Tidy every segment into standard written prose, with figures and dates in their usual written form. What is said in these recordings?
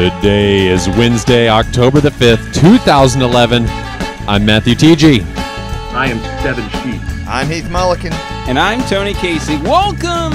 Today is Wednesday, October the 5th, 2011. I'm Matthew T.G. I am Steven Sheets. I'm Heath Mulliken. And I'm Tony Casey. Welcome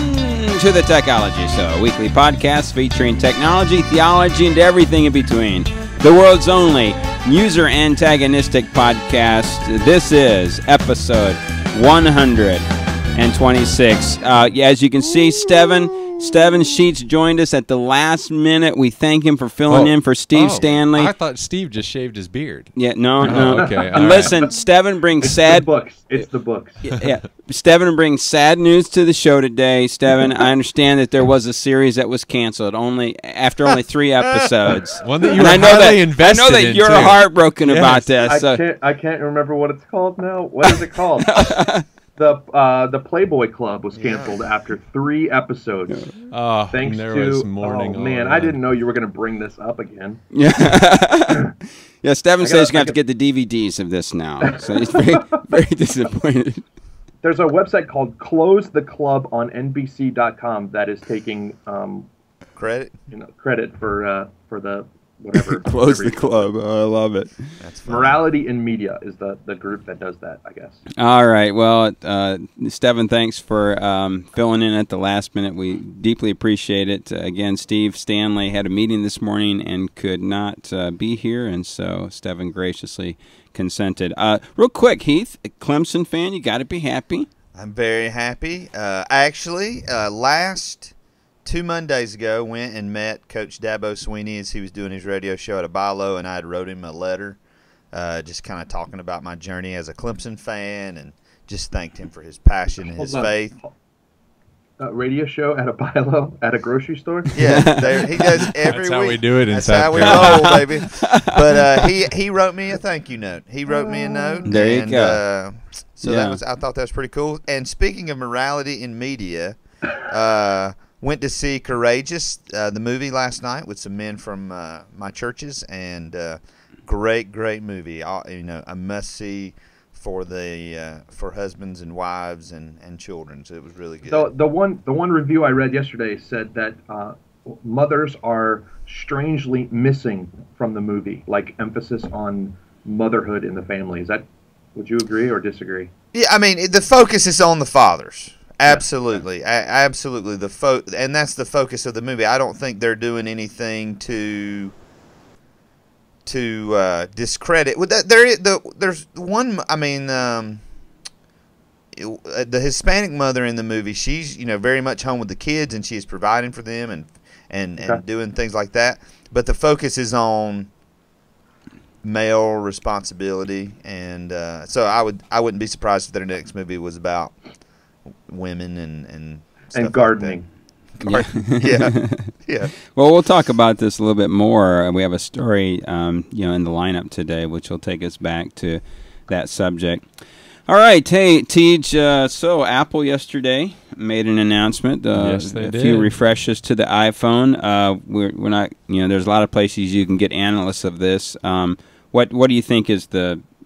to the Techology Show, a weekly podcast featuring technology, theology, and everything in between. The world's only user antagonistic podcast. This is episode 126. As you can see, Steven Sheets joined us at the last minute. We thank him for filling in for Steve Stanley. I thought Steve just shaved his beard. Yeah, no. Okay, and listen, Steven brings sad books. It's the books. Yeah, Steven brings sad news to the show today. Steven, I understand that there was a series that was canceled after only 3 episodes. One that you were highly invested in. I know that you're heartbroken about this. I can't remember what it's called now. What is it called? The Playboy Club was canceled after 3 episodes. Oh, thanks there to was mourning. Oh man, I didn't know you were going to bring this up again. Yeah, yeah. Steven says he's going to have to get the DVDs of this now, so he's very, very disappointed. There's a website called Close the Club on NBC.com that is taking credit for the whatever. Close the club. Oh, I love it. That's funny. Morality in Media is the group that does that, I guess. All right. Well, Steven, thanks for filling in at the last minute. We deeply appreciate it. Again, Steve Stanley had a meeting this morning and could not be here, and so Steven graciously consented. Real quick, Heath, a Clemson fan, you got to be happy. I'm very happy. Actually, last 2 Mondays ago, went and met Coach Dabo Sweeney as he was doing his radio show at Abilo, and I had wrote him a letter just kind of talking about my journey as a Clemson fan and just thanked him for his passion and his faith. Radio show at Abilo at a grocery store? Yeah, he does every week. That's how we do it in That's South how we Carolina. roll, baby. But he wrote me a thank you note. He wrote me a note. There you go. So I thought that was pretty cool. And speaking of morality in media, went to see Courageous, the movie last night with some men from my churches, and great movie. A must see for for husbands and wives and children. So it was really good. The one review I read yesterday said that mothers are strangely missing from the movie, like emphasis on motherhood in the family. Would you agree or disagree? Yeah, I mean the focus is on the fathers. Absolutely, absolutely. And that's the focus of the movie. I don't think they're doing anything to discredit. There's one. I mean, the Hispanic mother in the movie. She's very much home with the kids, and she's providing for them and doing things like that. But the focus is on male responsibility, and so I wouldn't be surprised if their next movie was about women and gardening. Yeah. Well, we'll talk about this a little bit more. We have a story, in the lineup today, which will take us back to that subject. All right, hey, Tej. So Apple yesterday made an announcement. Yes, they did. A few refreshes to the iPhone. We're not, there's a lot of places you can get analysts of this. What do you think is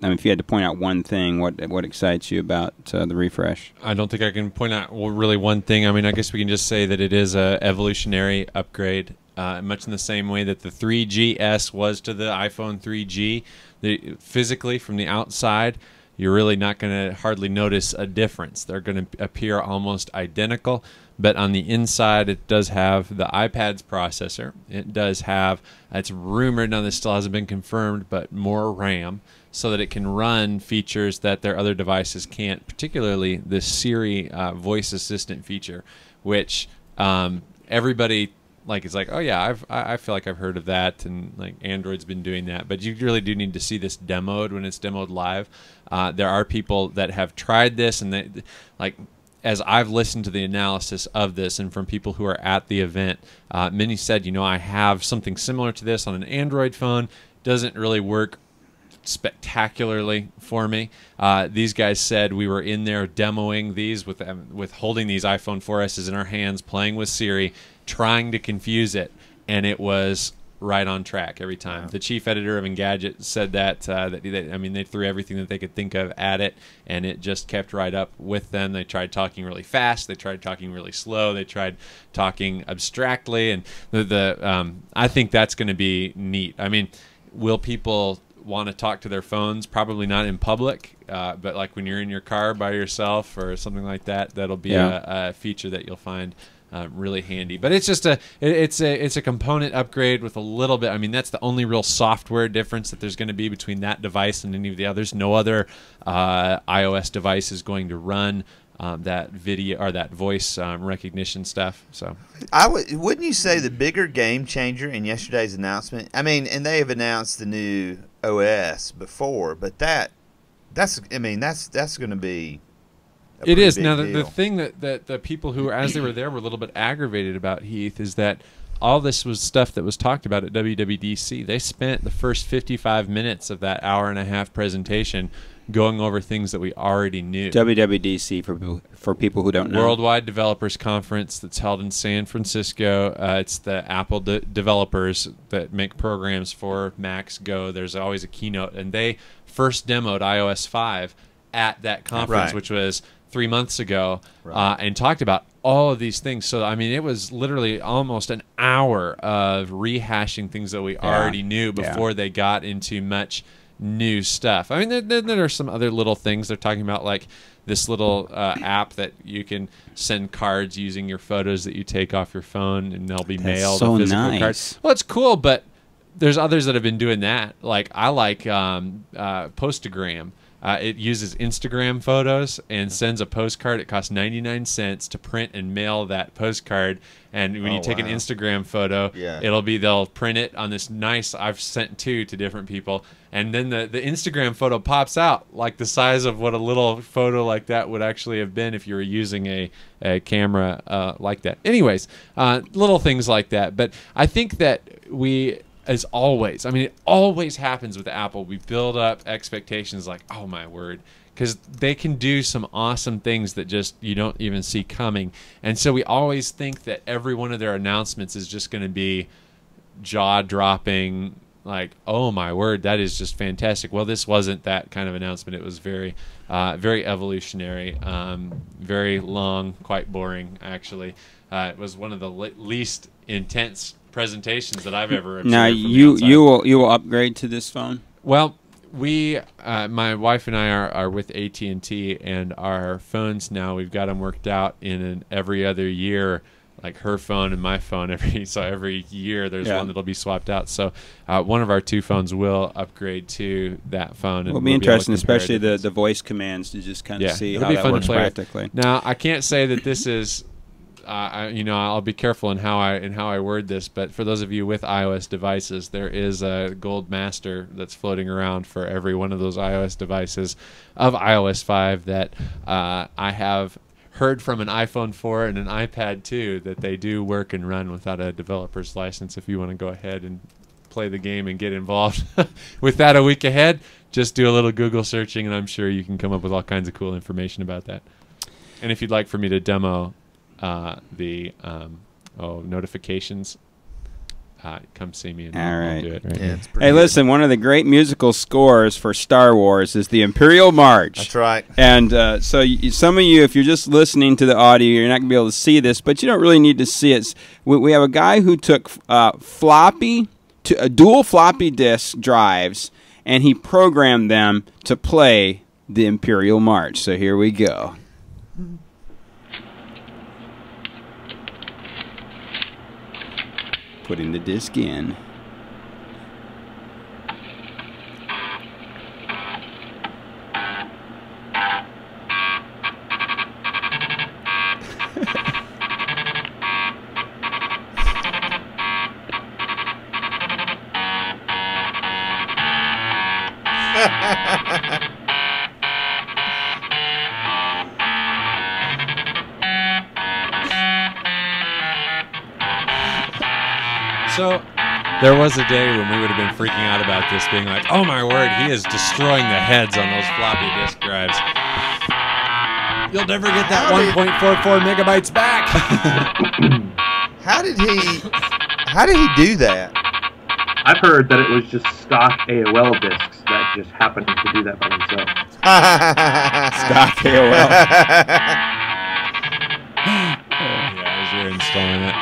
if you had to point out one thing, what excites you about the refresh? I don't think I can point out really one thing. I mean, I guess we can just say that it is a evolutionary upgrade, much in the same way that the 3GS was to the iPhone 3G. Physically, from the outside, you're really not going to hardly notice a difference. They're going to appear almost identical, but on the inside, it does have the iPad's processor. It does have, it's rumored, now this still hasn't been confirmed, but more RAM, so that it can run features that their other devices can't, particularly the Siri voice assistant feature, which everybody is like, oh yeah, I feel like I've heard of that, and like Android's been doing that, but you really do need to see this demoed when it's demoed live. There are people that have tried this, and they as I've listened to the analysis of this and from people who are at the event, many said, I have something similar to this on an Android phone, doesn't really work spectacularly for me. These guys said we were in there demoing these with holding these iPhone 4S's in our hands, playing with Siri, trying to confuse it, and it was right on track every time. The chief editor of Engadget said that they threw everything that they could think of at it, and it just kept right up with them. They tried talking really fast, they tried talking really slow, they tried talking abstractly, and I think that's going to be neat. I mean, will people want to talk to their phones? Probably not in public, but like when you're in your car by yourself or something like that, that'll be a feature that you'll find really handy. But it's just it's a component upgrade with a little bit. I mean, that's the only real software difference that there's going to be between that device and any of the others. No other iOS device is going to run that video or that voice recognition stuff. So wouldn't you say the bigger game changer in yesterday's announcement? I mean, and they have announced the new OS before, but that's going to be it is now the thing that the people who as they were there were a little bit aggravated about, Heath, is that all this was stuff that was talked about at WWDC. They spent the first 55 minutes of that hour-and-a-half presentation going over things that we already knew. WWDC, for people who don't know. Worldwide Developers Conference that's held in San Francisco. It's the Apple developers that make programs for Macs Go. There's always a keynote, and they first demoed iOS 5 at that conference, which was 3 months ago, and talked about all of these things. So, I mean, it was literally almost an hour of rehashing things that we already knew before they got into much new stuff. I mean, there are some other little things they're talking about, like this little app that you can send cards using your photos that you take off your phone, and they'll be mailed. So physical cards. Well, it's cool, but there's others that have been doing that. Like I like Postagram. It uses Instagram photos and sends a postcard. It costs 99 cents to print and mail that postcard. And when you take an Instagram photo, they'll print it on this nice. I've sent 2 to different people, and then the Instagram photo pops out like the size of what a little photo like that would actually have been if you were using a camera like that. Anyways, little things like that. But I think that as always, I mean, it always happens with Apple. We build up expectations like, oh my word, because they can do some awesome things that just you don't even see coming. And so we always think that every one of their announcements is just going to be jaw-dropping, like, oh my word, that is just fantastic. Well, this wasn't that kind of announcement. It was very, very evolutionary, very long, quite boring, actually. It was one of the least intense presentations that I've ever observed. Now you will upgrade to this phone? Well, we my wife and I are with AT&T, and our phones now, we've got them worked out in an every other year, like her phone and my phone. Every year there's one that'll be swapped out. So one of our 2 phones will upgrade to that phone. It'll be interesting, especially the voice commands, to just kind of see how that works practically. Now, I can't say that this is I'll be careful in how I word this, but for those of you with iOS devices, there is a gold master that's floating around for every one of those iOS devices of iOS 5 that I have heard from an iPhone 4 and an iPad 2 that they do work and run without a developer's license. If you want to go ahead and play the game and get involved with that a week ahead, just do a little Google searching, and I'm sure you can come up with all kinds of cool information about that. And if you'd like for me to demo the notifications, come see me and I'll do it. Hey, listen, one of the great musical scores for Star Wars is the Imperial March. That's right. And so some of you, if you're just listening to the audio, you're not going to be able to see this, but you don't really need to see it. We have a guy who took dual floppy disk drives, and he programmed them to play the Imperial March. So here we go. Putting the disc in. So there was a day when we would have been freaking out about this, being like, oh my word, he is destroying the heads on those floppy disk drives. You'll never get that 1.44 megabytes back. How did he do that? I've heard that it was just stock AOL discs that just happened to do that by themselves. Stock AOL. Yeah, as you're installing it.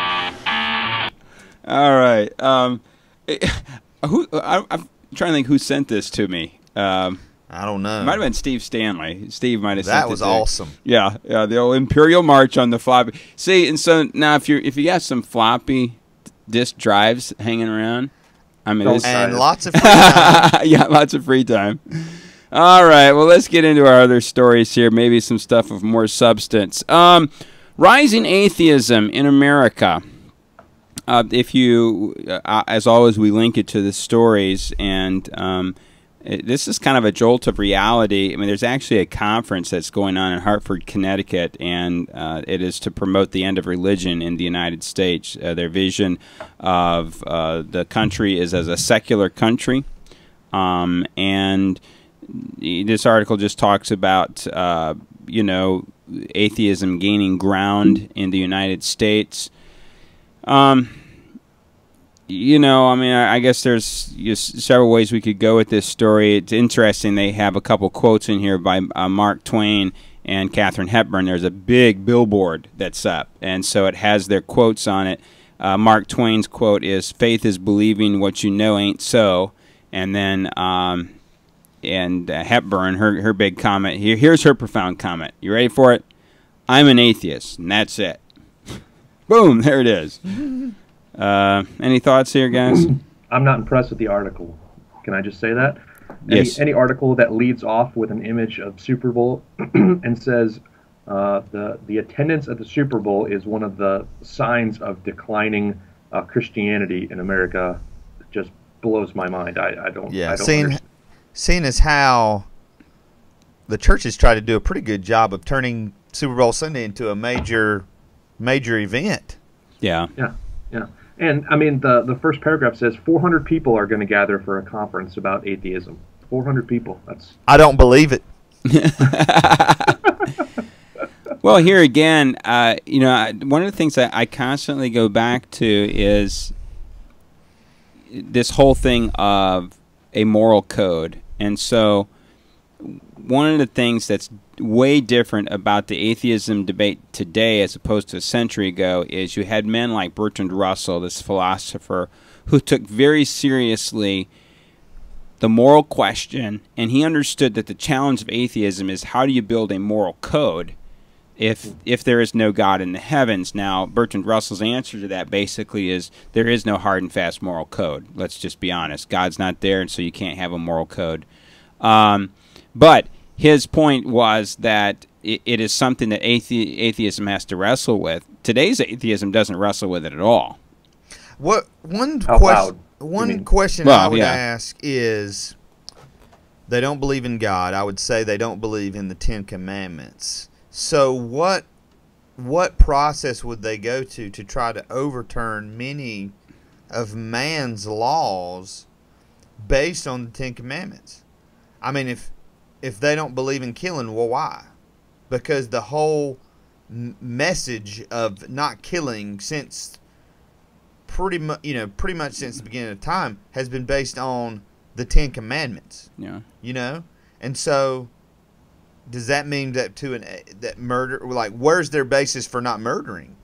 All right. I'm trying to think who sent this to me. I don't know. It might have been Steve Stanley. Steve might have sent it. That was awesome. Yeah, the old Imperial March on the floppy. See, and so now if you got some floppy disk drives hanging around, I mean, and lots of free time. yeah, lots of free time. All right, well, let's get into our other stories here. Maybe some stuff of more substance. Rising atheism in America. If you, as always, we link it to the stories, and this is kind of a jolt of reality. I mean, there's actually a conference that's going on in Hartford, Connecticut, and it is to promote the end of religion in the United States. Their vision of the country is as a secular country, and this article just talks about, atheism gaining ground in the United States. I guess there's several ways we could go with this story. It's interesting. They have a couple quotes in here by Mark Twain and Katharine Hepburn. There's a big billboard that's up, and so it has their quotes on it. Mark Twain's quote is, "Faith is believing what you know ain't so." And then Hepburn, her big comment, here's her profound comment. You ready for it? "I'm an atheist, and that's it." Boom, there it is. Any thoughts here, guys? I'm not impressed with the article. Can I just say that? Yes. Any article that leads off with an image of Super Bowl and says the attendance at the Super Bowl is one of the signs of declining Christianity in America just blows my mind. I don't. Yeah, I don't understand. seeing as how the churches try to do a pretty good job of turning Super Bowl Sunday into a major event. Yeah. Yeah. And I mean, the first paragraph says 400 people are going to gather for a conference about atheism. 400 people. I don't believe it. Well, here again, one of the things that I constantly go back to is this whole thing of a moral code. And so one of the things that's way different about the atheism debate today as opposed to a century ago is you had men like Bertrand Russell, this philosopher, who took very seriously the moral question, and he understood that the challenge of atheism is how do you build a moral code if there is no God in the heavens. Now, Bertrand Russell's answer to that basically is there is no hard and fast moral code. Let's just be honest. God's not there, and so you can't have a moral code. But his point was that it is something that atheism has to wrestle with. Today's atheism doesn't wrestle with it at all. One question I would ask is, they don't believe in God. I would say they don't believe in the Ten Commandments. So what process would they go to try to overturn many of man's laws based on the Ten Commandments? I mean, if they don't believe in killing, well, why? Because the whole message of not killing since pretty much since the beginning of time has been based on the Ten Commandments. Yeah. And so does that mean that that murder, like, where's their basis for not murdering?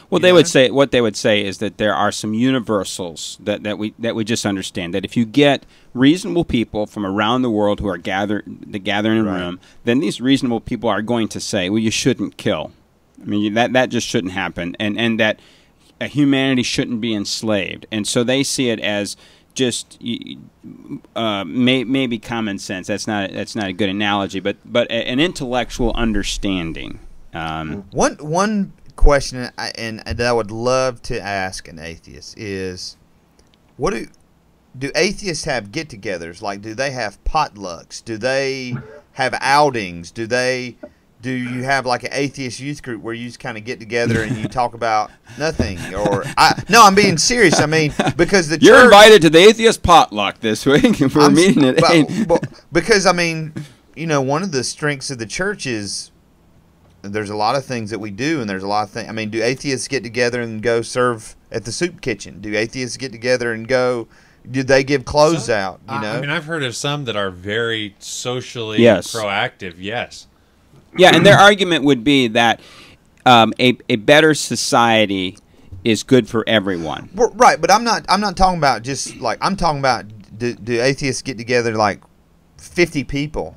Well, what they would say is that there are some universals that we just understand, that if you get reasonable people from around the world who are gathered in a room, then these reasonable people are going to say, well, you shouldn't kill. I mean, that just shouldn't happen, and that humanity shouldn't be enslaved. And so they see it as just maybe common sense. That's not a good analogy, but an intellectual understanding. One question that I would love to ask an atheist is, what do atheists have get-togethers? Like, do they have potlucks? Do they have outings? Do you have like an atheist youth group where you just kind of get together and you talk about nothing? No, I'm being serious. I mean, because you're invited to the atheist potluck this week. We're meeting at 8. Because I mean, one of the strengths of the church is there's a lot of things that we do, and there's a lot of things. I mean, do atheists get together and go serve at the soup kitchen? Do atheists get together and go Did they give clothes out? You know, I mean, I've heard of some that are very socially Yes. proactive. Yes. Yeah, and their argument would be that a better society is good for everyone. Well, right? But I'm not talking about just like I'm talking about. Do atheists get together like 50 people?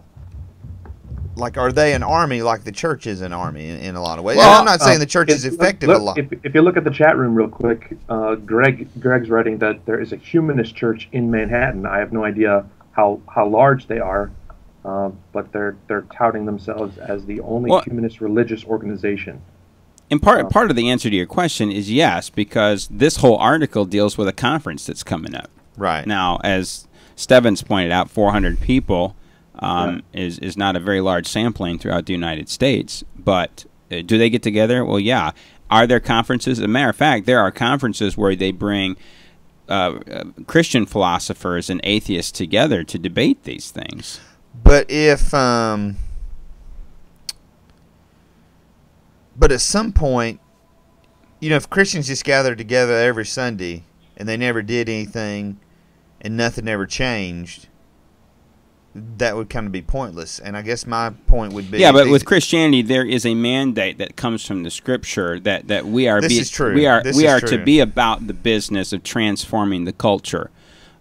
Like, are they an army like the church is an army in a lot of ways? Well, And I'm not saying the church is effective a lot. If you look at the chat room real quick, Greg's writing that there is a humanist church in Manhattan. I have no idea how large they are, but they're touting themselves as the only humanist religious organization. And part of the answer to your question is yes, because this whole article deals with a conference that's coming up. Right. Now, as Stevens pointed out, 400 people is not a very large sampling throughout the United States. But do they get together? Well, yeah. Are there conferences? As a matter of fact, there are conferences where they bring Christian philosophers and atheists together to debate these things. But if but at some point, you know, if Christians just gathered together every Sunday and they never did anything and nothing ever changed, that would kind of be pointless. And I guess my point would be, yeah, but with Christianity, there is a mandate that comes from the Scripture that we are. This is true. We are true. to be about the business of transforming the culture,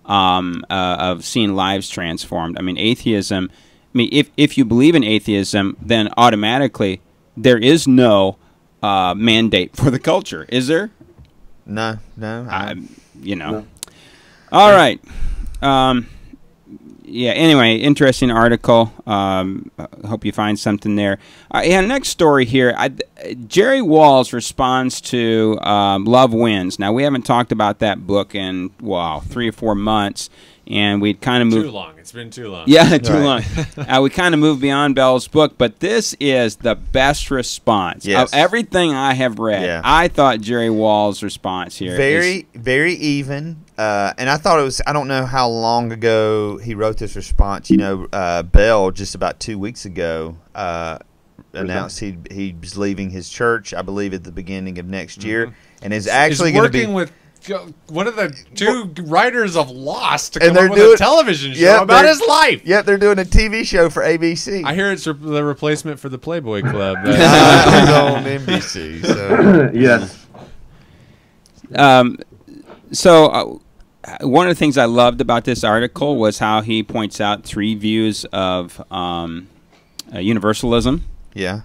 of seeing lives transformed. I mean, atheism. I mean, if you believe in atheism, then automatically there is no mandate for the culture, is there? No. You know. No. All right. Yeah, anyway, interesting article. Hope you find something there. Yeah, next story here. Jerry Walls responds to Love Wins. Now, we haven't talked about that book in, 3 or 4 months, and we'd kind of moved... Too long. It's been too long. Yeah, too long. We kind of moved beyond Bell's book, but this is the best response. Yes. Of everything I have read. Yeah. I thought Jerry Walls' response here very even. And I thought it was, I don't know how long ago he wrote this response. You know, Bell, just about 2 weeks ago, announced he was leaving his church, I believe, at the beginning of next year, and is actually going to be working with one of the two writers of Lost to And come up with a television show about his life. Yep, they're doing a TV show for ABC. I hear it's the replacement for the Playboy Club. It's on NBC. So. Yes. So one of the things I loved about this article was how he points out 3 views of universalism. Yeah.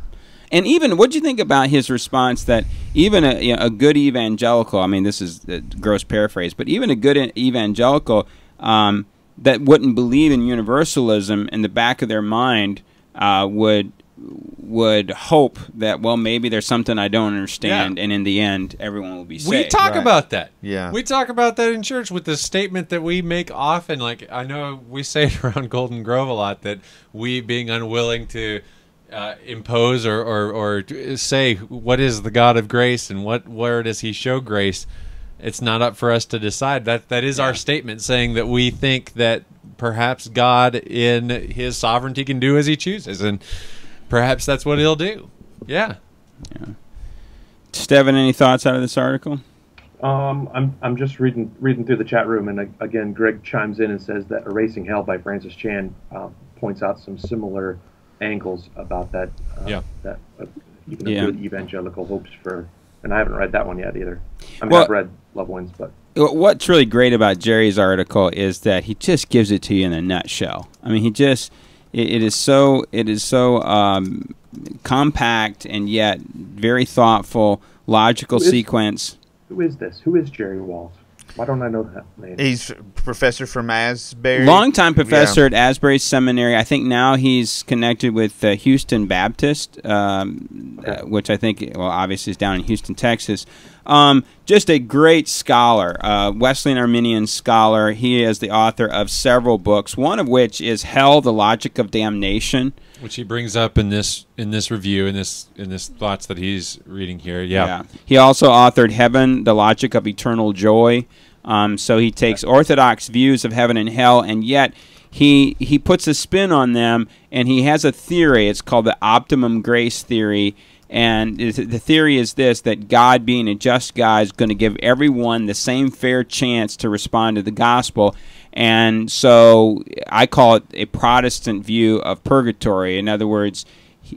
And even, what do you think about his response that even a good evangelical, I mean, this is a gross paraphrase, but even a good evangelical that wouldn't believe in universalism in the back of their mind would hope that, well, maybe there's something I don't understand, and in the end, everyone will be saved. We talk about that. Yeah. We talk about that in church with the statement that we make often. Like, I know we say it around Golden Grove a lot, that we being unwilling to impose or say what is the God of grace and where does he show grace, it's not up for us to decide. That is our statement, saying that we think that perhaps God in his sovereignty can do as he chooses, and perhaps that's what he'll do. Yeah. Steven, any thoughts out of this article? I'm just reading through the chat room, and again, Greg chimes in and says that Erasing Hell by Francis Chan points out some similar angles about that. That even a good evangelical hopes for, and I haven't read that one yet either. I mean, I've read Love Wins, but what's really great about Jerry's article is that he just gives it to you in a nutshell. I mean, it is so compact and yet very thoughtful, logical sequence. Who is this? Who is Jerry Walls? Why don't I know that name? He's a professor from Asbury. Longtime professor at Asbury Seminary. I think now he's connected with Houston Baptist, which I think, well, obviously is down in Houston, Texas. Just a great scholar, Wesleyan Arminian scholar. He is the author of several books, one of which is Hell, the Logic of Damnation, which he brings up in this review, in this thoughts that he's reading here. Yeah. He also authored Heaven, the Logic of Eternal Joy. So he takes orthodox views of heaven and hell, and yet he puts a spin on them, and he has a theory. It's called the optimum grace theory, And the theory is this, that God, being a just God, is going to give everyone the same fair chance to respond to the gospel. And so I call it a Protestant view of purgatory. In other words,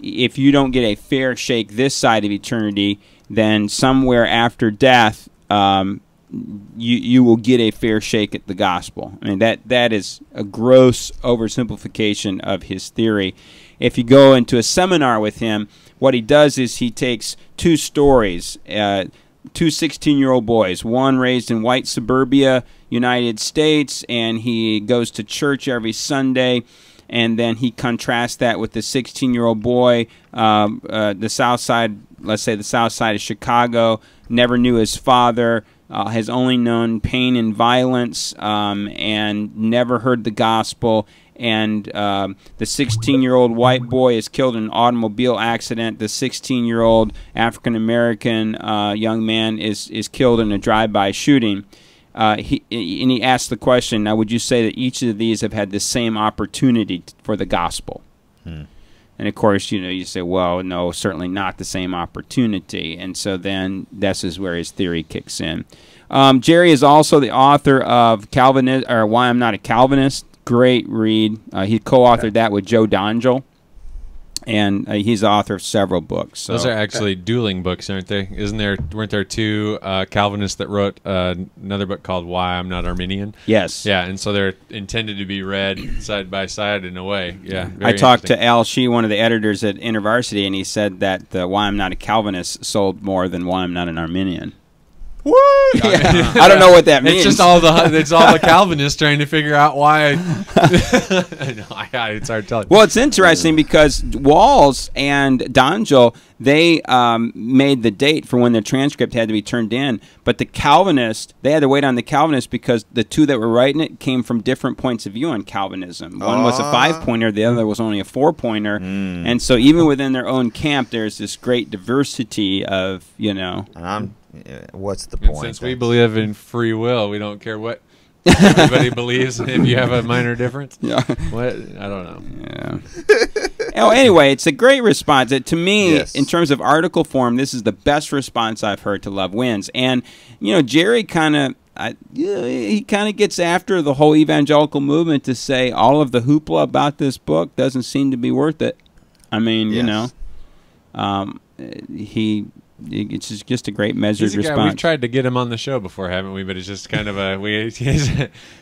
if you don't get a fair shake this side of eternity, then somewhere after death, you will get a fair shake at the gospel. I mean, that is a gross oversimplification of his theory. If you go into a seminar with him, what he does is he takes two stories, two 16-year-old boys, one raised in white suburbia, United States, and he goes to church every Sunday, and then he contrasts that with the 16-year-old boy, the south side, let's say the south side of Chicago, never knew his father, has only known pain and violence, and never heard the gospel. And the 16-year-old white boy is killed in an automobile accident. The 16-year-old African-American young man is killed in a drive-by shooting. He asked the question, now would you say that each of these have had the same opportunity for the gospel? And of course, you say, well, no, certainly not the same opportunity. And so then this is where his theory kicks in. Jerry is also the author of Calvinist, or Why I'm Not a Calvinist. Great read. He co-authored that with Joe Dongell, and he's the author of several books. So. Those are actually dueling books, aren't they? Weren't there two Calvinists that wrote another book called Why I'm Not Arminian? Yes. Yeah, and so they're intended to be read side by side in a way. Yeah. I talked to Al Shee, one of the editors at InterVarsity, and he said that Why I'm Not a Calvinist sold more than Why I'm Not an Arminian. What? Yeah. I don't know what that means. It's just all the Calvinists trying to figure out why. It's hard to tell. Well, it's interesting because Walls and Dongell, they made the date for when the transcript had to be turned in, but the Calvinists, they had to wait on the Calvinists because the two that were writing it came from different points of view on Calvinism. One was a 5-pointer, the other was only a 4-pointer, and so even within their own camp, there's this great diversity of, what's the point? Since we believe in free will, we don't care what everybody believes if you have a minor difference. Yeah. What? I don't know. Yeah. Anyway, it's a great response. To me, yes. In terms of article form, this is the best response I've heard to Love Wins. And, Jerry he kind of gets after the whole evangelical movement to say all of the hoopla about this book doesn't seem to be worth it. I mean, yes. It's just a great measured response. We've tried to get him on the show before, haven't we? But it's just kind of he's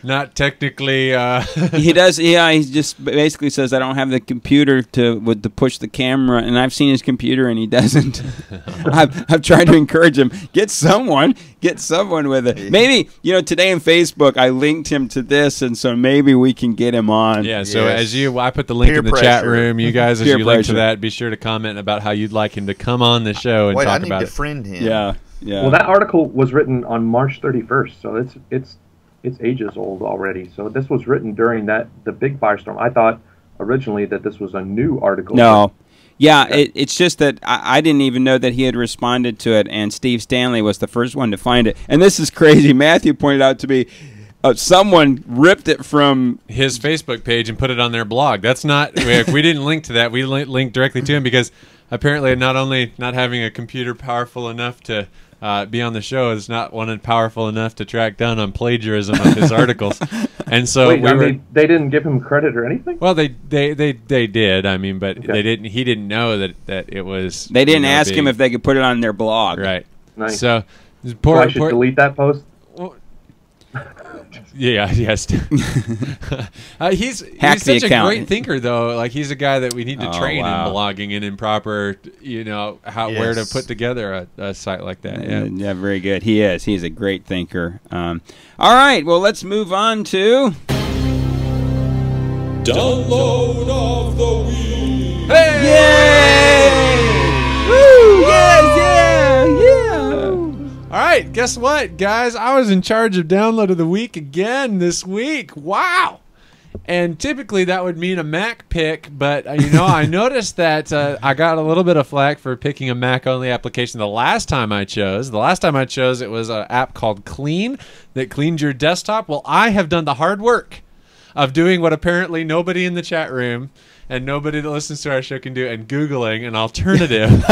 not technically. He does. Yeah, he just basically says, "I don't have the computer to push the camera," and I've seen his computer, and he doesn't. I've tried to encourage him, get someone with it. Maybe today in Facebook I linked him to this, and so maybe we can get him on. Yeah. So I put the link Peer in the pressure. chat room. You guys, as Peer you link pressure. to that, be sure to comment about how you'd like him to come on the show and Wait, talk I need about to it. friend him. Yeah. Well, that article was written on March 31st, so it's ages old already. So this was written during the big firestorm. I thought originally that this was a new article. No. Yeah, it's just that I didn't even know that he had responded to it, and Steve Stanley was the first one to find it. And this is crazy. Matthew pointed out to me, someone ripped it from his Facebook page and put it on their blog. That's not. We didn't link to that. We linked directly to him because apparently not only not having a computer powerful enough to be on the show is not one powerful enough to track down on plagiarism of his articles. And so they didn't give him credit or anything. Well, they did. I mean, but Okay. they didn't. He didn't know that it was. They didn't ask him if they could put it on their blog. Right. Nice. So So I should delete that post. Well, yeah. Yes. He's Hack the such a account. great thinker, though. Like he's a guy that we need to Oh, train wow. in blogging and in proper, where to Yes. put together a site like that. Yeah. Yeah, very good. He is. He's a great thinker. All right, well, let's move on to... Download of the week. Yay! Woo! Yeah! All right, guess what, guys? I was in charge of download of the week again this week. Wow. And typically that would mean a Mac pick, but I noticed that I got a little bit of flack for picking a Mac-only application the last time I chose. It was an app called Clean that cleaned your desktop. Well, I have done the hard work of doing what apparently nobody in the chat room and nobody that listens to our show can do, and Googling an alternative for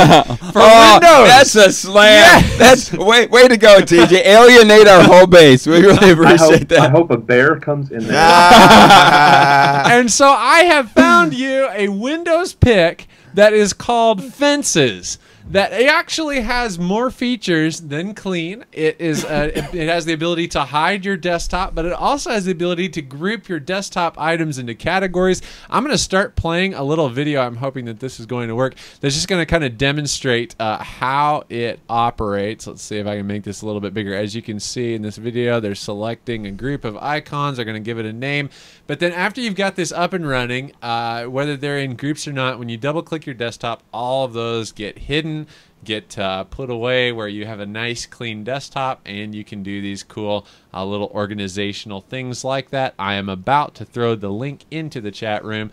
Oh, Windows. that's a slam. Yes. That's way to go, TJ. Alienate our whole base. We really appreciate I that. hope a bear comes in there. And so I have found you a Windows pick that is called Fences. That actually has more features than Clean. It has the ability to hide your desktop, but it also has the ability to group your desktop items into categories. I'm going to start playing a little video. I'm hoping that this is going to work. That's just going to kind of demonstrate how it operates. Let's see if I can make this a little bit bigger. As you can see in this video, they're selecting a group of icons. They're going to give it a name. But then after you've got this up and running, whether they're in groups or not, when you double-click your desktop, all of those get hidden, get put away where you have a nice clean desktop, and you can do these cool little organizational things like that. I am about to throw the link into the chat room.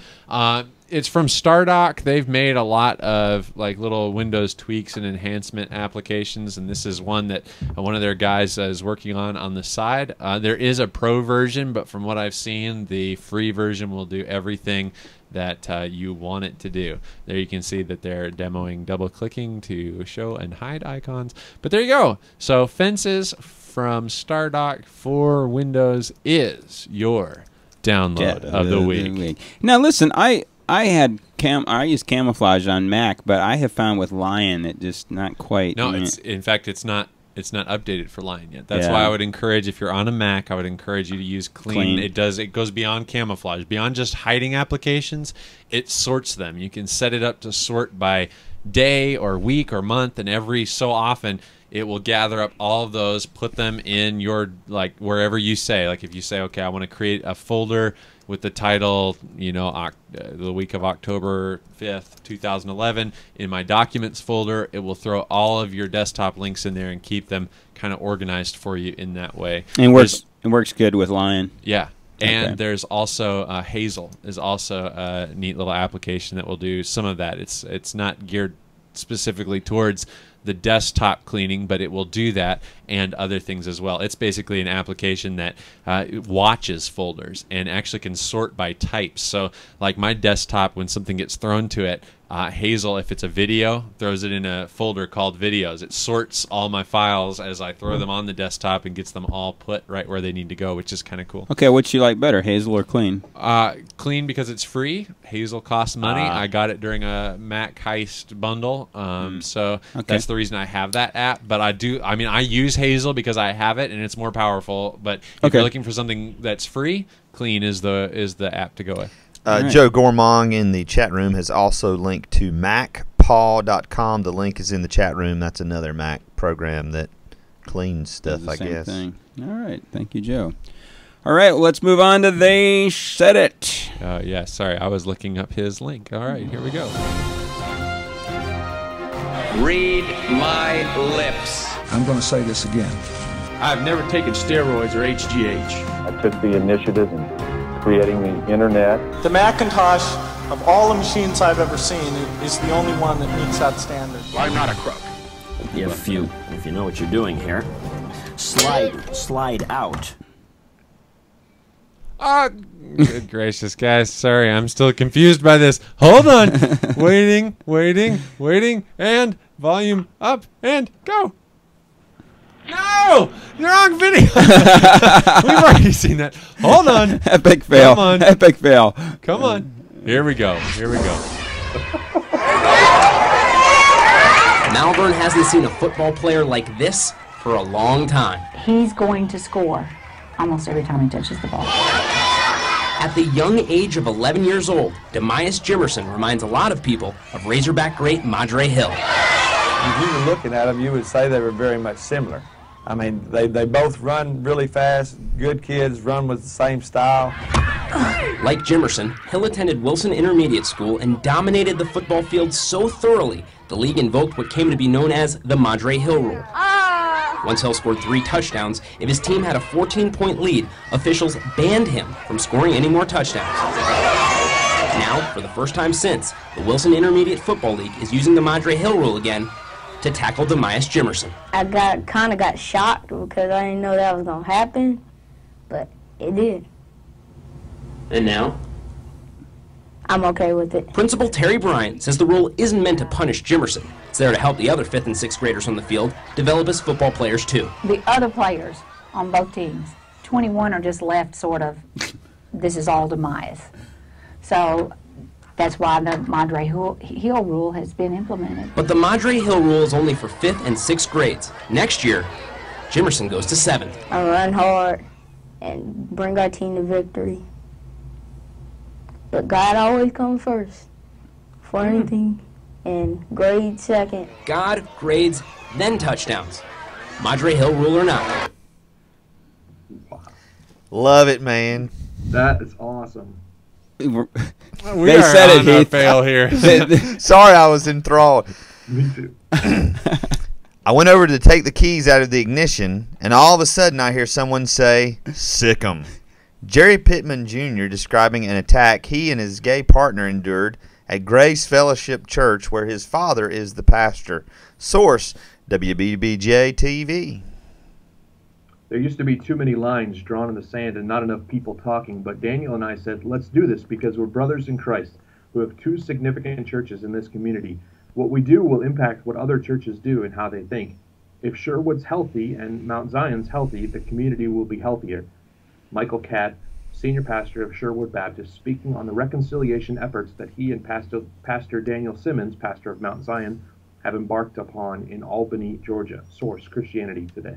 It's from Stardock. They've made a lot of like little Windows tweaks and enhancement applications, and this is one that one of their guys is working on the side. There is a pro version, but from what I've seen, the free version will do everything that you want it to do. There you can see that they're demoing double-clicking to show and hide icons. But there you go. So Fences from Stardock for Windows is your download of the week. Now listen, I use camouflage on Mac, but I have found with Lion it just not quite. No, in fact it's not updated for Lion yet. That's why I would encourage, if you're on a Mac, I would encourage you to use Clean. It goes beyond camouflage, beyond just hiding applications. It sorts them. You can set it up to sort by day or week or month, and every so often it will gather up all of those, put them in your, like, wherever you say. Like if you say, okay, I want to create a folder with the title, you know, the week of October 5th, 2011, in my documents folder, it will throw all of your desktop links in there and keep them kind of organized for you in that way. And it works good with Lion. Yeah. And there's also Hazel is also a neat little application that will do some of that. It's not geared specifically towards the desktop cleaning, but it will do that and other things as well. It's basically an application that watches folders and actually can sort by types. So like my desktop, when something gets thrown to it, Hazel, if it's a video, throws it in a folder called videos. It sorts all my files as I throw them on the desktop and gets them all put right where they need to go, which is kind of cool. Okay, what you like better, Hazel or Clean? Clean because it's free. Hazel costs money. I got it during a Mac Heist bundle, so that's the reason I have that app. But I use Hazel because I have it and it's more powerful. But if you're looking for something that's free, Clean is the app to go with. Right. Joe Gormong in the chat room has also linked to MacPaw.com. The link is in the chat room. That's another Mac program that cleans stuff, I guess. Thing. All right. Thank you, Joe. All right. Well, let's move on to They Said It. Yeah, sorry. I was looking up his link. All right. Here we go. Read my lips. I'm going to say this again. I've never taken steroids or HGH. I took the initiative in creating the internet. The Macintosh, of all the machines I've ever seen, is the only one that meets that standard. I'm not a crook. If you know what you're doing here, slide out. Good gracious, guys. Sorry, I'm still confused by this. Hold on. waiting, and volume up, and go. No! The wrong video! We've already seen that. Hold on. Epic fail. Come on. Epic fail. Come on. Here we go. Malvern hasn't seen a football player like this for a long time. He's going to score almost every time he touches the ball. At the young age of 11 years old, Demias Jimerson reminds a lot of people of Razorback great Madre Hill. If you were looking at them, you would say they were very much similar. I mean, they both run really fast, good kids, run with the same style. Like Jimerson, Hill attended Wilson Intermediate School and dominated the football field so thoroughly, the league invoked what came to be known as the Madre Hill Rule. Once Hill scored 3 touchdowns, if his team had a 14-point lead, officials banned him from scoring any more touchdowns. Now, for the first time since, the Wilson Intermediate Football League is using the Madre Hill Rule again to tackle Demias Jimerson. I kind of got shocked because I didn't know that was going to happen, but it did. And now? I'm okay with it. Principal Terry Bryant says the rule isn't meant to punish Jimerson. It's there to help the other 5th and 6th graders on the field develop as football players too. The other players on both teams, 21 are just left sort of, this is all demise. So that's why the Madre Hill rule has been implemented. But the Madre Hill rule is only for 5th and 6th grades. Next year, Jimerson goes to 7th. I run hard and bring our team to victory. But God always comes first for anything, and grade second. God, grades, then touchdowns. Madre Hill rule or not. Love it, man. That is awesome. They said it, Heath. Fail here. Sorry, I was enthralled. Me too. I went over to take the keys out of the ignition, and all of a sudden I hear someone say, "Sick 'em." Jerry Pittman Jr. describing an attack he and his gay partner endured at Grace Fellowship Church, where his father is the pastor. Source, WBBJ-TV. There used to be too many lines drawn in the sand and not enough people talking, but Daniel and I said, let's do this because we're brothers in Christ who have 2 significant churches in this community. What we do will impact what other churches do and how they think. If Sherwood's healthy and Mount Zion's healthy, the community will be healthier. Michael Catt, senior pastor of Sherwood Baptist, speaking on the reconciliation efforts that he and Pastor Daniel Simmons, pastor of Mount Zion, have embarked upon in Albany, Georgia. Source, Christianity Today.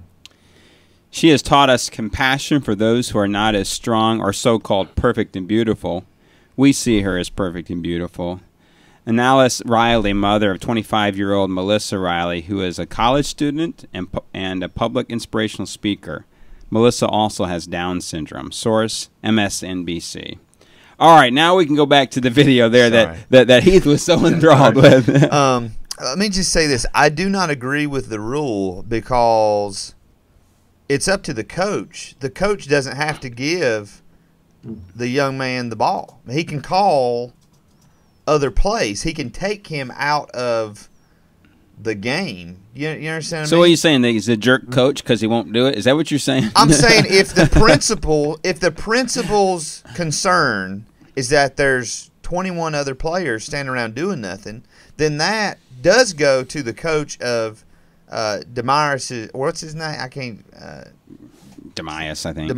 She has taught us compassion for those who are not as strong or so-called perfect and beautiful. We see her as perfect and beautiful. And Alice Riley, mother of 25-year-old Melissa Riley, who is a college student and a public inspirational speaker. Melissa also has Down syndrome. Source, MSNBC. All right, now we can go back to the video there that Heath was so enthralled with. Let me just say this. I do not agree with the rule because it's up to the coach. The coach doesn't have to give the young man the ball. He can call other plays. He can take him out of the game. You understand what I mean? So what are you saying? That he's a jerk coach because he won't do it? Is that what you're saying? I'm saying if the principal's concern is that there's 21 other players standing around doing nothing, then that does go to the coach of Demias. What's his name? I can't. Demias, I think.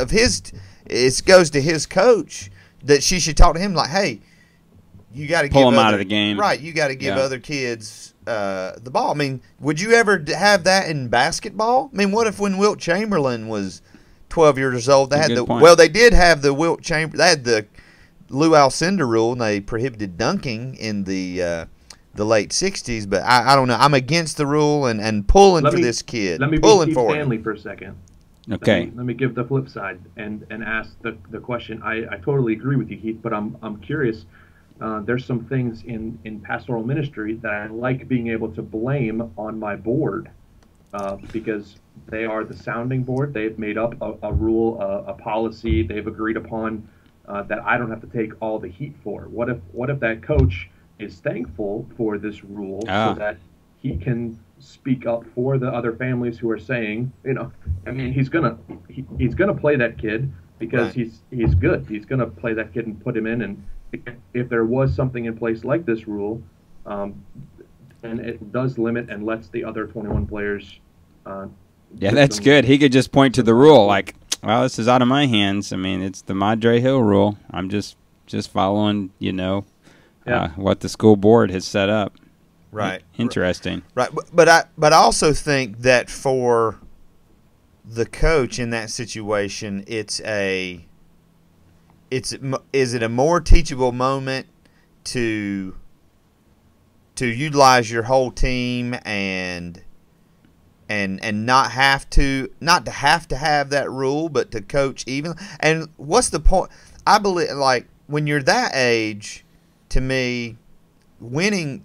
Of his, it goes to his coach that she should talk to him like, hey, you got to pull him out of the game. Right, you got to give other kids the ball. I mean, would you ever have that in basketball? I mean, what if when Wilt Chamberlain was 12 years old, they had they did have the Wilt Chamberlain, they had the Lou Alcindor rule, and they prohibited dunking in the late 60s, but I don't know. I'm against the rule and pulling for this kid. Let me pulling be for Stanley for a second. Okay. Let me give the flip side and ask the question. I totally agree with you, Heath, but I'm curious. There's some things in pastoral ministry that I like being able to blame on my board because they are the sounding board. They've made up a rule, a policy they've agreed upon that I don't have to take all the heat for. What if that coach is thankful for this rule so that he can speak up for the other families who are saying, I mean, he's gonna play that kid because he's good. He's gonna play that kid and put him in. And if there was something in place like this rule, then it does limit and lets the other 21 players. Yeah, that's good. He could just point to the rule like, well, this is out of my hands. I mean, it's the Madre Hill rule. I'm just following, what the school board has set up. Right. Interesting. Right. But I also think that for the coach in that situation, is it a more teachable moment to utilize your whole team and not to have that rule, but to coach even? And what's the point? I believe, like, when you're that age, to me,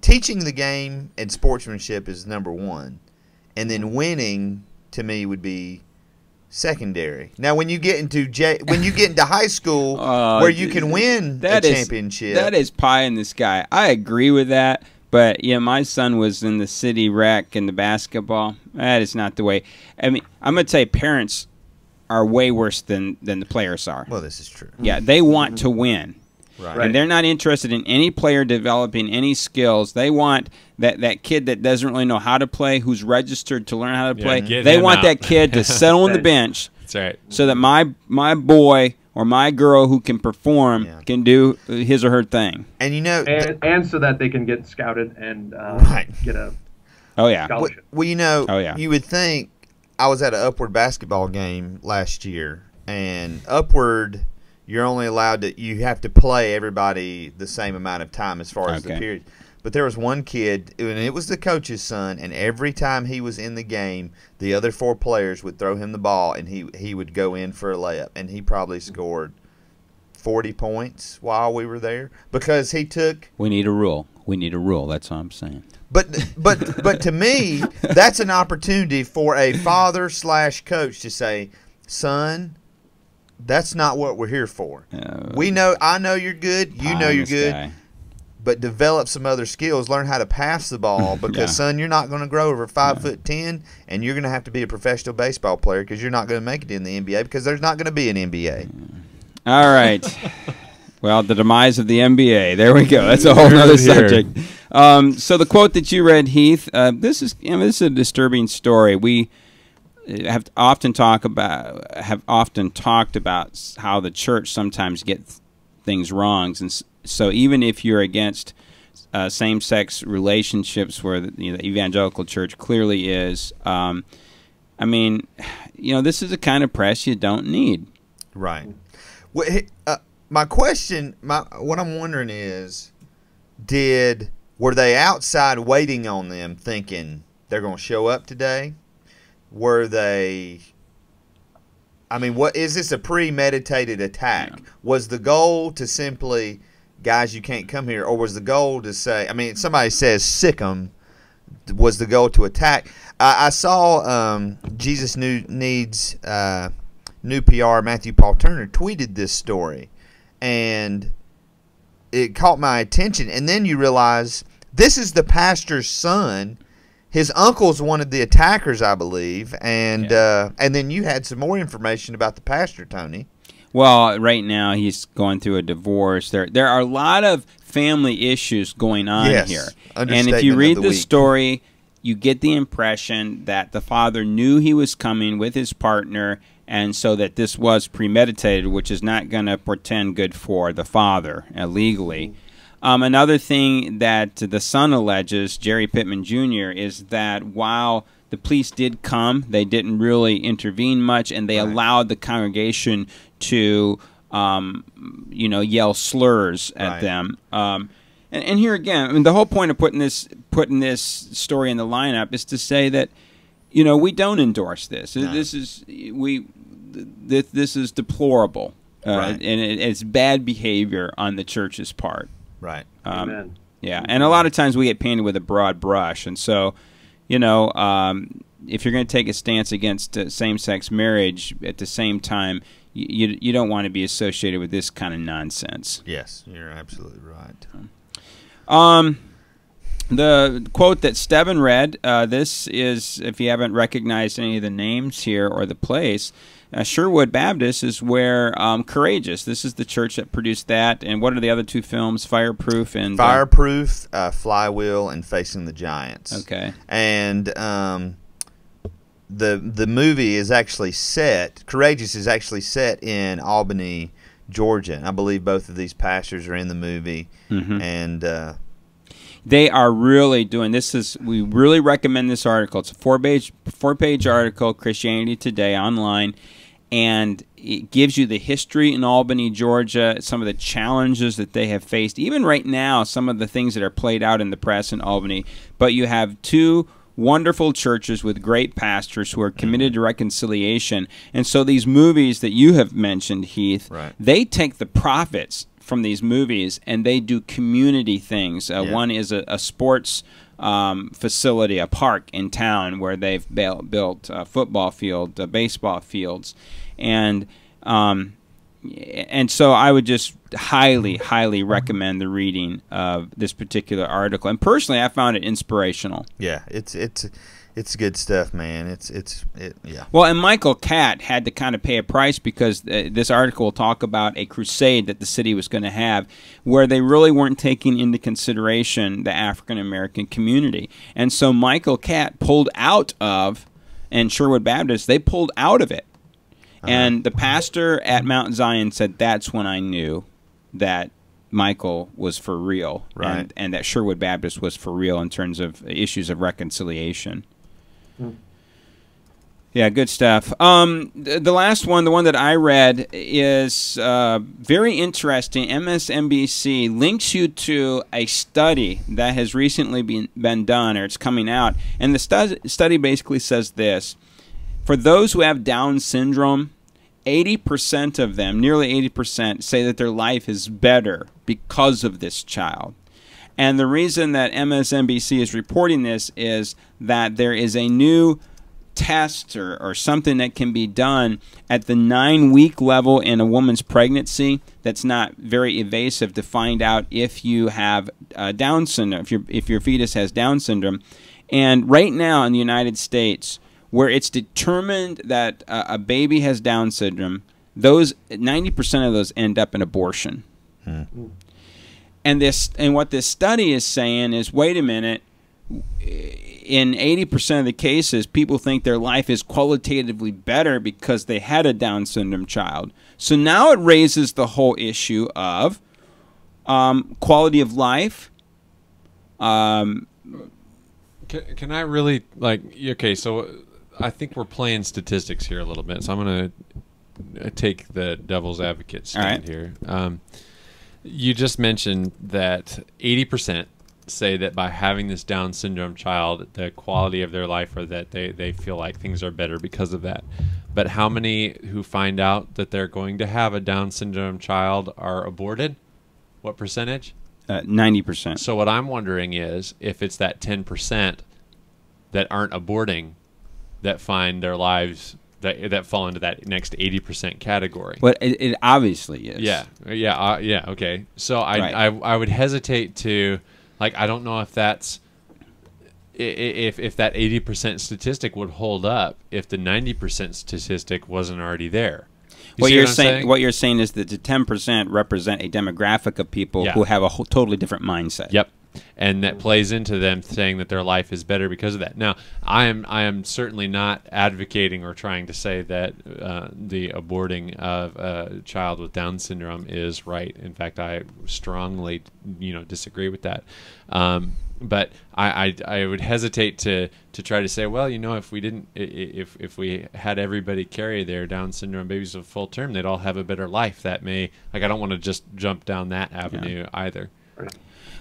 teaching the game and sportsmanship is number one, and then winning to me would be secondary. Now, when you get into high school, where you can win a championship, that is pie in the sky. I agree with that, but my son was in the city rec in the basketball. That is not the way. I mean, I'm gonna say parents are way worse than the players are. Well, this is true. Yeah, they want to win. Right. And they're not interested in any player developing any skills. They want that kid that doesn't really know how to play, who's registered to learn how to play. They want that kid to settle on the bench. That's right. So that my boy or my girl who can perform can do his or her thing. And you know, and so that they can get scouted and get a scholarship. Well, you know, you would think. I was at an Upward basketball game last year, and Upward, you're only allowed to, you have to play everybody the same amount of time as far as the period. But there was one kid, and it was the coach's son, and every time he was in the game, the other 4 players would throw him the ball, and he would go in for a layup, and he probably scored 40 points while we were there because he took. We need a rule. We need a rule. That's all I'm saying. But to me, that's an opportunity for a father/coach to say, son, that's not what we're here for. I know you're good. You know you're good. But develop some other skills. Learn how to pass the ball because, son, you're not going to grow over 5'10", and you're going to have to be a professional baseball player because you're not going to make it in the NBA because there's not going to be an NBA. All right. Well, the demise of the NBA. There we go. That's a whole other subject. So the quote that you read, Heath, this is a disturbing story. We have often talked about how the church sometimes gets things wrong, and so even if you're against same-sex relationships, where the evangelical church clearly is, I mean, this is the kind of press you don't need. Right. Well, my question, what I'm wondering is, were they outside waiting on them thinking they're going to show up today? Were they, what is this, a premeditated attack? Yeah. Was the goal to simply, guys, you can't come here, or was the goal to say, somebody says sick 'em, was the goal to attack? I saw Jesus Needs New PR, Matthew Paul Turner, tweeted this story. And it caught my attention. And then you realize this is the pastor's son. His uncle's one of the attackers, I believe. And then you had some more information about the pastor, Tony. Well, right now he's going through a divorce. There are a lot of family issues going on here. And if you read the story, you get the impression that the father knew he was coming with his partner, and so that this was premeditated, which is not going to portend good for the father legally. Another thing that the son alleges, Jerry Pittman Jr., is that while the police did come, they didn't really intervene much, and they allowed the congregation to, yell slurs at them. And here again, the whole point of putting this story in the lineup is to say that, we don't endorse this. No. This is deplorable, and it's bad behavior on the church's part. Right. Amen. Yeah, and a lot of times we get painted with a broad brush, and so, if you're going to take a stance against same-sex marriage, at the same time, you don't want to be associated with this kind of nonsense. Yes, you're absolutely right. The quote that Steven read, this is, if you haven't recognized any of the names here or the place, Sherwood Baptist is where Courageous. This is the church that produced that. And what are the other 2 films? Fireproof and Flywheel, and Facing the Giants. Okay. And the movie is actually set. Courageous is actually set in Albany, Georgia. And I believe both of these pastors are in the movie. Mm-hmm. And they are really doing this. We really recommend this article. It's a 4-page article, Christianity Today online, and it gives you the history in Albany, Georgia, some of the challenges that they have faced, even right now, some of the things that are played out in the press in Albany. But you have 2 wonderful churches with great pastors who are committed to reconciliation. And so these movies that you have mentioned, Heath, they take the profits from these movies and they do community things. One is a sports facility, a park in town where they've built a football field, baseball fields, and And so I would just highly, highly recommend the reading of this particular article. And personally, I found it inspirational. Yeah, it's good stuff, man. Yeah. Well, and Michael Catt had to kind of pay a price because this article will talk about a crusade that the city was going to have where they really weren't taking into consideration the African American community. And so Michael Catt pulled out of, and Sherwood Baptist, they pulled out of it. And the pastor at Mount Zion said, that's when I knew that Michael was for real, right? And that Sherwood Baptist was for real in terms of issues of reconciliation. Yeah, good stuff. The last one, the one that I read, is very interesting. MSNBC links you to a study that has recently been done, or it's coming out. And the study basically says this. For those who have Down syndrome, 80% of them, nearly 80%, say that their life is better because of this child. And the reason that MSNBC is reporting this is that there is a new test or something that can be done at the 9-week level in a woman's pregnancy that's not very invasive to find out if you have Down syndrome, if your fetus has Down syndrome. And right now in the United States, where it's determined that a baby has Down syndrome, those 90% of those end up in abortion. And what this study is saying is, wait a minute, in 80% of the cases, people think their life is qualitatively better because they had a Down syndrome child. So now it raises the whole issue of quality of life. Can I really, okay, so I think we're playing statistics here a little bit, so I'm going to take the devil's advocate stand here. You just mentioned that 80% say that by having this Down syndrome child, the quality of their life, or that they feel like things are better because of that. But how many who find out that they're going to have a Down syndrome child are aborted? What percentage? 90%. So what I'm wondering is if it's that 10% that aren't aborting that find their lives that fall into that next 80% category. But it obviously is. Yeah, okay. So I would hesitate to, I don't know if that's if that 80% statistic would hold up if the 90% statistic wasn't already there. What you're saying is that the 10% represent a demographic of people who have a totally different mindset. Yep. And that plays into them saying that their life is better because of that. Now, I am certainly not advocating or trying to say that the aborting of a child with Down syndrome is right. In fact, I strongly, disagree with that. But I would hesitate to try to say, well, if we didn't, if we had everybody carry their Down syndrome babies of full term, they'd all have a better life. That may, I don't want to just jump down that avenue either.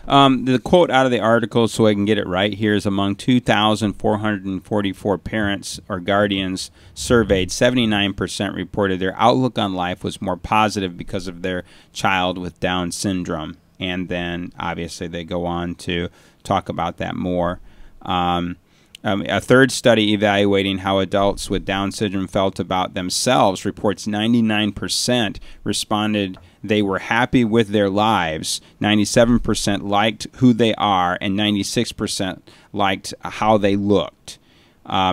The quote out of the article, so I can get it right here, is among 2,444 parents or guardians surveyed, 79% reported their outlook on life was more positive because of their child with Down syndrome. And then, obviously, they go on to talk about that more. A third study evaluating how adults with Down syndrome felt about themselves reports 99% responded they were happy with their lives, 97% liked who they are, and 96% liked how they looked.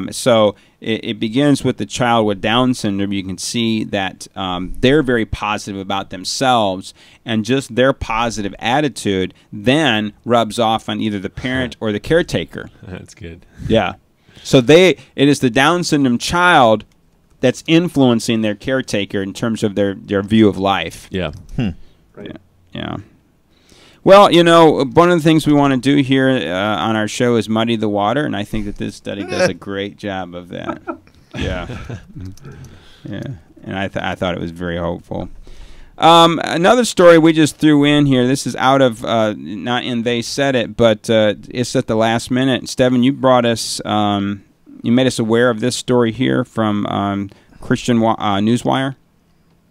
So it begins with the child with Down syndrome. You can see that they're very positive about themselves, and just their positive attitude then rubs off on either the parent or the caretaker. That's good. Yeah. So it is the Down syndrome child that's influencing their caretaker in terms of their view of life. Yeah. Right. Yeah. Well, one of the things we want to do here on our show is muddy the water, and I think that this study does a great job of that. Yeah. Yeah. And I thought it was very hopeful. Another story we just threw in here. This is out of not in They Said It, but it's at the last minute. Steven, you brought us. You made us aware of this story here from Christian Newswire.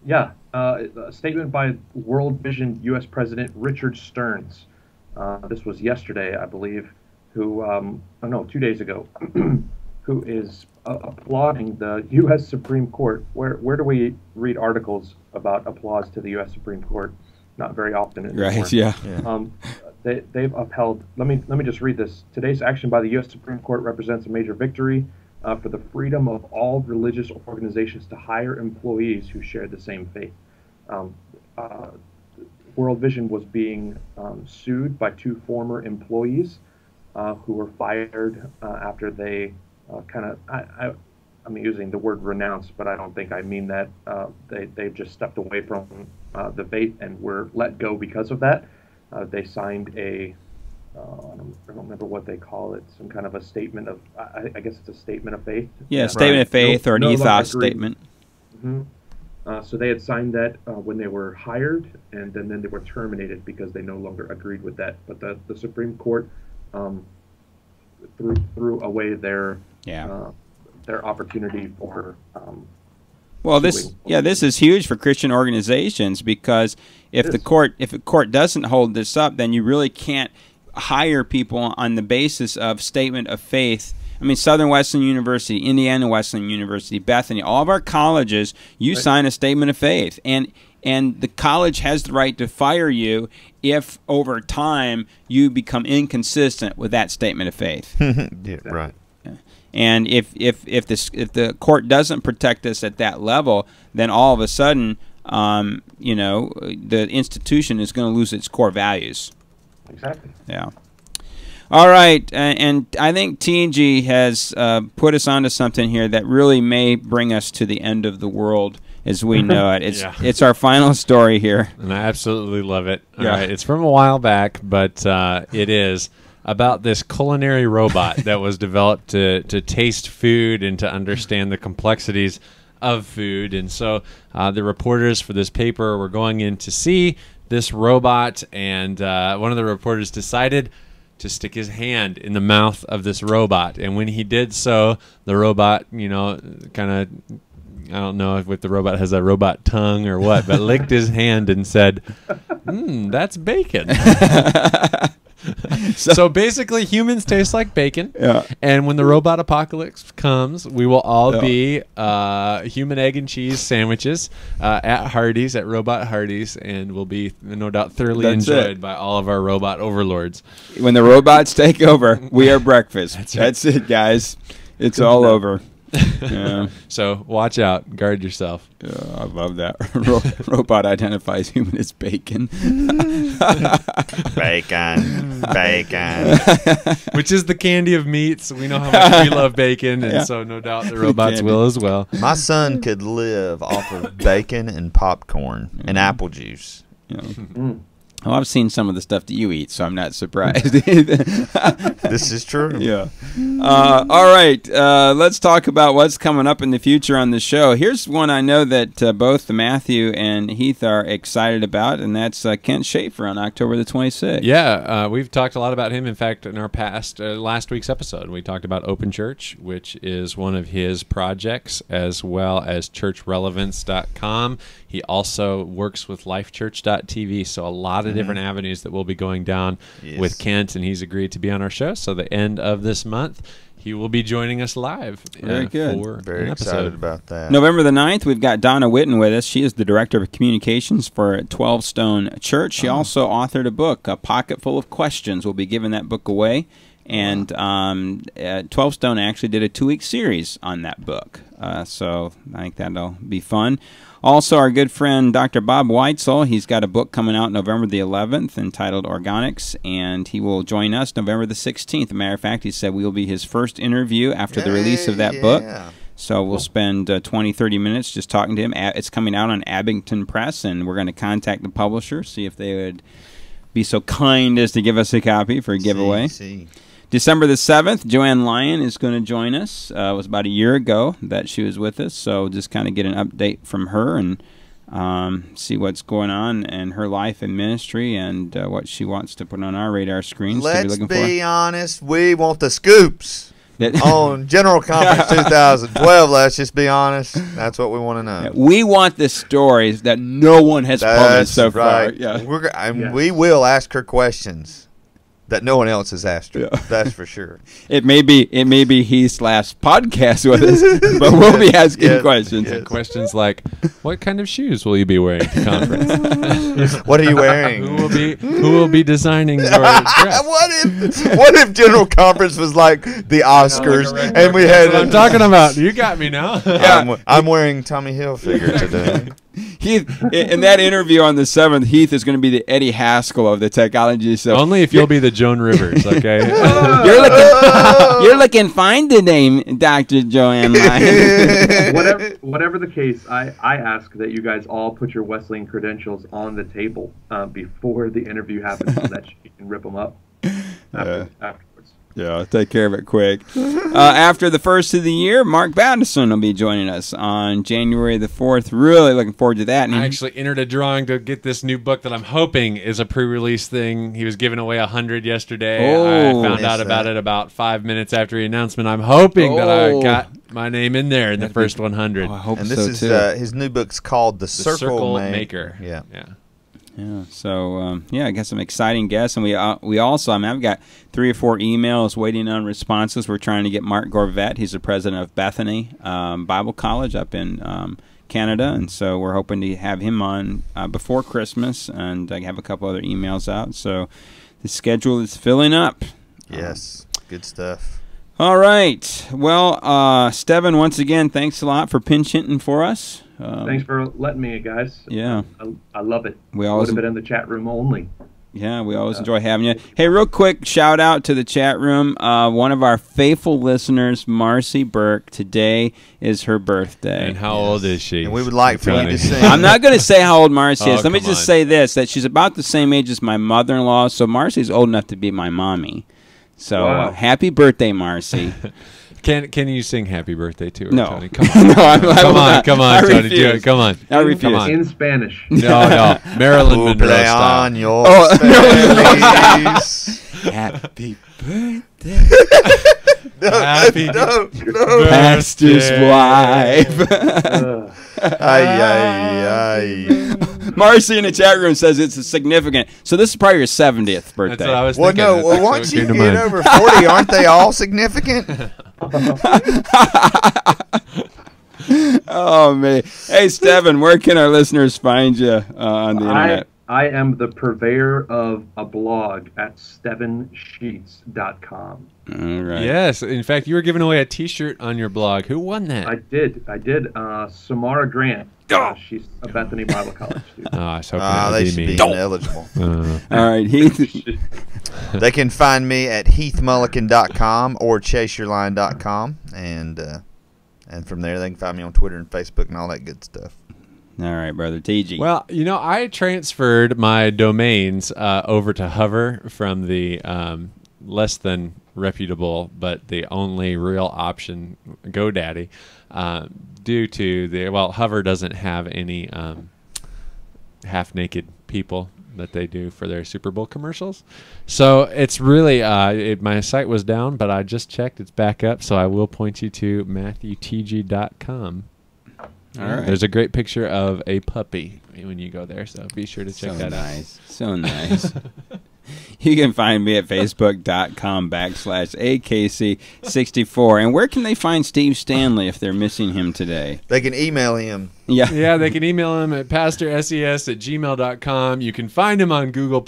Yeah, a statement by World Vision U.S. President Richard Stearns. This was yesterday, I believe, 2 days ago, who is applauding the U.S. Supreme Court. Where do we read articles about applause to the U.S. Supreme Court? Not very often anymore. Right. Yeah. They've upheld. Let me just read this. Today's action by the U.S. Supreme Court represents a major victory for the freedom of all religious organizations to hire employees who share the same faith. World Vision was being sued by 2 former employees who were fired after they I'm using the word renounce, but I don't think I mean that. They've just stepped away from the faith and were let go because of that. They signed I don't remember what they call it, some kind of a statement of, I guess it's a statement of faith. Yeah, statement of faith or an ethos statement. Mm-hmm. So they had signed that when they were hired, and then they were terminated because they no longer agreed with that. But the Supreme Court threw away their opportunity for. Well, this is huge for Christian organizations, because if the court doesn't hold this up, then you really can't hire people on the basis of statement of faith. I mean, Southern Wesleyan University, Indiana Wesleyan University, Bethany, all of our colleges, you sign a statement of faith, and the college has the right to fire you if over time you become inconsistent with that statement of faith. Yeah, right. And if the court doesn't protect us at that level, then all of a sudden, the institution is going to lose its core values. Exactly. Yeah. All right, and I think TNG has put us onto something here that really may bring us to the end of the world as we know it. It's our final story here, and I absolutely love it. All right, it's from a while back, but it is about this culinary robot that was developed to taste food and to understand the complexities of food. And so the reporters for this paper were going in to see this robot, and one of the reporters decided to stick his hand in the mouth of this robot. And when he did so, the robot, kind of, I don't know if the robot has a robot tongue or what, but licked his hand and said, that's bacon. So basically, humans taste like bacon. Yeah. And when the robot apocalypse comes, we will all be human egg and cheese sandwiches at Hardee's, at Robot Hardee's, and will be no doubt thoroughly enjoyed by all of our robot overlords. When the robots take over, we are breakfast. That's it, guys. It's all over. Yeah. So watch out. Guard yourself. Yeah, I love that. Robot identifies human as bacon. Bacon. Which is the candy of meats. We know how much we love bacon, and so no doubt the robots will as well. My son could live off of bacon and popcorn and apple juice. Well, I've seen some of the stuff that you eat, so I'm not surprised. This is true. Yeah. All right. Let's talk about what's coming up in the future on the show. Here's one I know that both Matthew and Heath are excited about, and that's Kent Schaefer on October the 26th. Yeah, we've talked a lot about him. In fact, in our last week's episode, we talked about Open Church, which is one of his projects, as well as churchrelevance.com. He also works with lifechurch.tv, so a lot of different avenues that we'll be going down with Kent, and he's agreed to be on our show. So the end of this month, he will be joining us live. Very good. For Very excited about that. November the 9th, we've got Donna Witten with us. She is the Director of Communications for 12 Stone Church. She also authored a book, A Pocket Full of Questions. We'll be giving that book away. And 12 Stone actually did a 2-week series on that book. So I think that'll be fun. Also, our good friend Dr. Bob Weitzel, he's got a book coming out November the 11th entitled Organics, and he will join us November the 16th. As a matter of fact, he said we will be his first interview after the release of that book. So we'll spend 20, 30 minutes just talking to him. It's coming out on Abington Press, and we're going to contact the publisher, see if they would be so kind as to give us a copy for a giveaway. December the 7th, Joanne Lyon is going to join us. It was about a year ago that she was with us, so just kind of get an update from her and see what's going on in her life and ministry and what she wants to put on our radar screens. Let's be honest, we want the scoops on General Conference 2012. Let's just be honest. That's what we want to know. Yeah, we want the stories that no one has published so far. Yeah. We will ask her questions. that no one else has asked her. Yeah. That's for sure. It may be Heath's last podcast with us, but we'll be asking questions. Yes. Questions like, what kind of shoes will you be wearing to conference? What are you wearing? Who will be designing your dress? What if General Conference was like the Oscars and we had? That's what I'm talking about. You got me now. I'm wearing Tommy Hilfiger today. Heath, in that interview on the 7th, Heath is going to be the Eddie Haskell of the technology. So only if you'll be the Joan Rivers, okay? You're looking fine today, Dr. Joanne. Whatever the case, I ask that you guys all put your Wesleyan credentials on the table before the interview happens, so that you can rip them up afterwards. Yeah, I'll take care of it quick. After the first of the year, Mark Battison will be joining us on January the 4th. Really looking forward to that. And I actually entered a drawing to get this new book that I'm hoping is a pre-release thing. He was giving away 100 yesterday. I found out about it about 5 minutes after the announcement. I'm hoping that I got my name in there in the first 100. I hope and so, this is too. his new book's called The Circle Maker. Yeah. Yeah, so I got some exciting guests, and we also, I've got 3 or 4 emails waiting on responses. We're trying to get Mark Gorvet. He's the president of Bethany Bible College up in Canada, and so we're hoping to have him on before Christmas, and I have a couple other emails out. So the schedule is filling up. Yes, good stuff. All right. Well, Steven, once again, thanks a lot for pinch hitting for us. Thanks for letting me, guys. Yeah. I love it. We always would have been in the chat room only. Yeah, we always enjoy having you. Hey, real quick shout out to the chat room. One of our faithful listeners, Marcy Burke, today is her birthday. And how old is she? And we would like for you to sing. I'm not going to say how old Marcy is. Let me come just on. say this, that she's about the same age as my mother-in-law, so Marcy's old enough to be my mommy. So Wow. happy birthday, Marcy. Can you sing happy birthday to her, No. Tony? Come on. No, I will not. Come I on, Tony. refuse. Do it. Come on. I refuse. Come on. In Spanish. No. Marilyn Monroe Play style. on your Spanish. Happy birthday. Happy No. Pastor's wife. Ay. Marcy in the chat room says it's significant. So this is probably your 70th birthday. That's what I was Well, thinking. no. That's Well, actually once what you came to get mind. over 40, aren't they all significant? Oh, man. Hey, Steven, where can our listeners find you on the internet? I am the purveyor of a blog at stevensheets.com. All right. Yes. In fact, you were giving away a T-shirt on your blog. Who won that? I did. Samara Grant. She's a Bethany Bible College student. Oh, I was hoping that They would should be be me. ineligible. All right, Heath. They can find me at heathmullican.com or chaseyourline.com, and from there they can find me on Twitter and Facebook and all that good stuff. All right, brother. TG. Well, I transferred my domains over to Hover from the less than reputable, but the only real option, GoDaddy, due to Hover doesn't have any half-naked people that they do for their Super Bowl commercials. So it's really, my site was down, but I just checked. It's back up, so I will point you to MatthewTG.com. All right. There's a great picture of a puppy when you go there, so be sure to check that out. So nice. You can find me at facebook.com/AKC64. And where can they find Steve Stanley if they're missing him today? They can email him. Yeah, they can email him at pastorses@gmail.com. You can find him on Google+.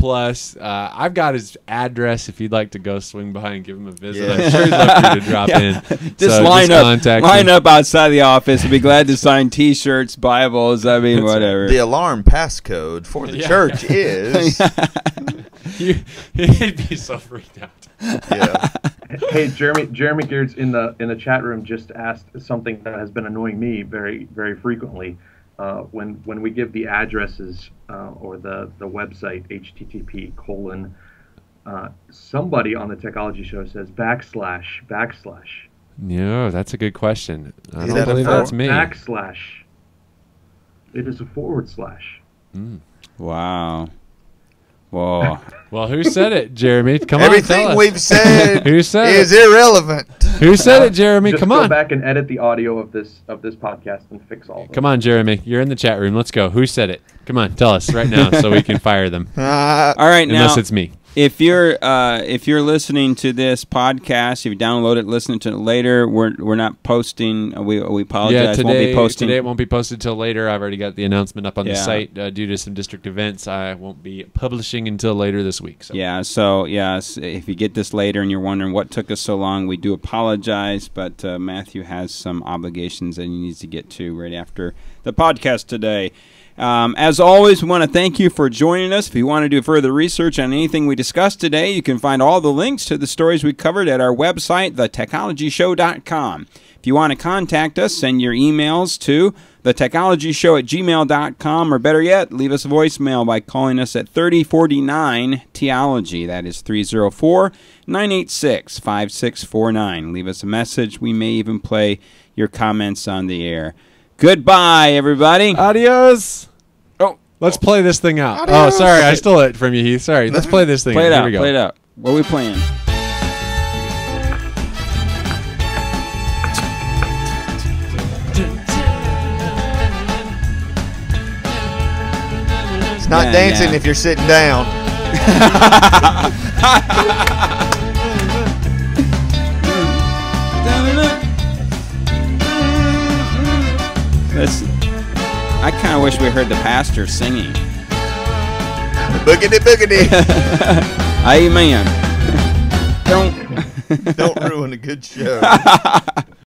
I've got his address if you'd like to go swing by and give him a visit. Yeah. I'm sure he'd love for you to drop in. Just So line contact him. up outside the office. We'll be glad to sign T-shirts, Bibles, whatever. The alarm passcode for the church is... He'd be so freaked out. Yeah. Hey, Jeremy Geertz in the chat room just asked something that has been annoying me very, very frequently. When we give the addresses or the website http:// somebody on the Technology Show says // No, that's a good question. I Is don't that a believe that's me. // It is a // Wow. Whoa. Well, who said it, Jeremy? Come on, Everything tell us. we've said Who said is it? irrelevant. Who said it, Jeremy? Just Come go on. back and edit the audio of this podcast and fix all of it. Come on, Jeremy. You're in the chat room. Let's go. Who said it? Come on, tell us right now so we can fire them. All right, now. Unless it's me. If you're listening to this podcast, if you download it, listen to it later. We're not posting. We apologize. Yeah, today won't be posting. Today it won't be posted until later. I've already got the announcement up on the site due to some district events. I won't be publishing until later this week. So. Yeah. So if you get this later and you're wondering what took us so long, we do apologize. But Matthew has some obligations that he needs to get to right after the podcast today. As always, we want to thank you for joining us. If you want to do further research on anything we discussed today, you can find all the links to the stories we covered at our website, thetechnologyshow.com. If you want to contact us, send your emails to thetechnologyshow@gmail.com, or better yet, leave us a voicemail by calling us at 3049-TEOLOGY. That is 304-986-5649. Leave us a message. We may even play your comments on the air. Goodbye, everybody. Adios. Oh, let's play this thing out. Adios. Oh, sorry, I stole it from you, Heath. Sorry. Let's play this thing. Play it out. Here we go. Play it out. What are we playing? It's not dancing if you're sitting down. I kind of wish we heard the pastor singing. Boogity boogity. Amen. Don't ruin a good show.